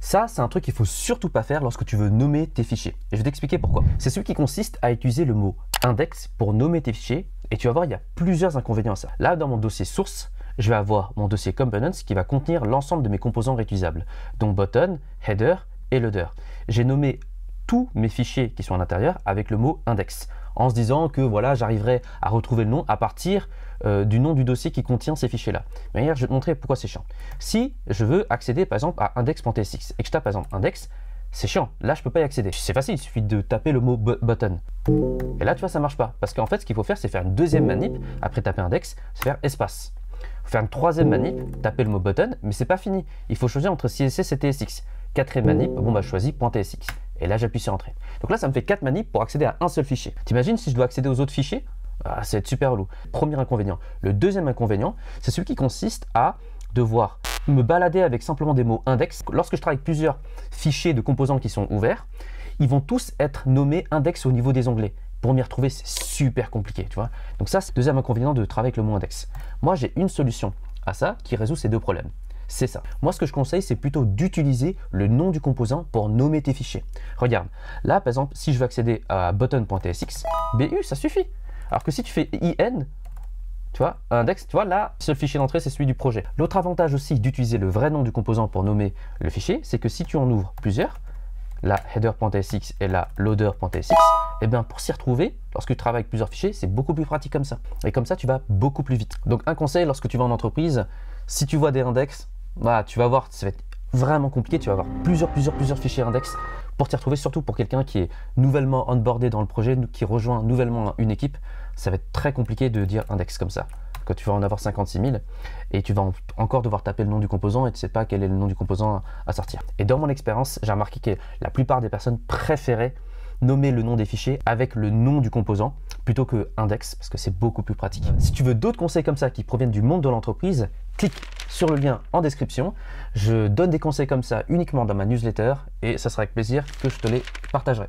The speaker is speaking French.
Ça, c'est un truc qu'il ne faut surtout pas faire lorsque tu veux nommer tes fichiers. Et je vais t'expliquer pourquoi. C'est celui qui consiste à utiliser le mot index pour nommer tes fichiers. Et tu vas voir, il y a plusieurs inconvénients à ça. Là, dans mon dossier source, je vais avoir mon dossier components qui va contenir l'ensemble de mes composants réutilisables. Donc button, header et loader. J'ai nommé tous mes fichiers qui sont à l'intérieur avec le mot index, en se disant que voilà, j'arriverai à retrouver le nom à partir du nom du dossier qui contient ces fichiers-là. Mais hier, je vais te montrer pourquoi c'est chiant. Si je veux accéder par exemple à index.tsx et que je tape par exemple index, c'est chiant. Là, je ne peux pas y accéder. C'est facile, il suffit de taper le mot button. Et là, tu vois, ça ne marche pas. Parce qu'en fait, ce qu'il faut faire, c'est faire une deuxième manip. Après taper index, c'est faire espace. Il faut faire une troisième manip, taper le mot button, mais c'est pas fini. Il faut choisir entre CSS et TSX. Quatrième manip, bon bah je choisis .tsx. Et là, j'appuie sur entrée. Donc là, ça me fait 4 manips pour accéder à un seul fichier. T'imagines si je dois accéder aux autres fichiers? Ah, ça va être super relou. Premier inconvénient. Le deuxième inconvénient, c'est celui qui consiste à devoir me balader avec simplement des mots index. Lorsque je travaille avec plusieurs fichiers de composants qui sont ouverts, ils vont tous être nommés index au niveau des onglets. Pour m'y retrouver, c'est super compliqué, tu vois. Donc ça, c'est le deuxième inconvénient de travailler avec le mot index. Moi, j'ai une solution à ça qui résout ces deux problèmes. C'est ça. Moi, ce que je conseille, c'est plutôt d'utiliser le nom du composant pour nommer tes fichiers. Regarde, là, par exemple, si je veux accéder à button.tsx, BU, ça suffit. Alors que si tu fais IN, tu vois, index, tu vois, là, le seul fichier d'entrée, c'est celui du projet. L'autre avantage aussi d'utiliser le vrai nom du composant pour nommer le fichier, c'est que si tu en ouvres plusieurs, la header.tsx et la loader.tsx, et bien pour s'y retrouver, lorsque tu travailles avec plusieurs fichiers, c'est beaucoup plus pratique comme ça. Et comme ça, tu vas beaucoup plus vite. Donc, un conseil, lorsque tu vas en entreprise, si tu vois des index, bah, tu vas voir, ça va être vraiment compliqué. Tu vas avoir plusieurs fichiers index pour t'y retrouver, surtout pour quelqu'un qui est nouvellement onboardé dans le projet, qui rejoint nouvellement une équipe. Ça va être très compliqué de dire index comme ça. Quand tu vas en avoir 56 000 et tu vas encore devoir taper le nom du composant et tu ne sais pas quel est le nom du composant à sortir. Et dans mon expérience, j'ai remarqué que la plupart des personnes préféraient nommer le nom des fichiers avec le nom du composant plutôt que index parce que c'est beaucoup plus pratique. Si tu veux d'autres conseils comme ça qui proviennent du monde de l'entreprise, clique sur le lien en description. Je donne des conseils comme ça uniquement dans ma newsletter et ça sera avec plaisir que je te les partagerai.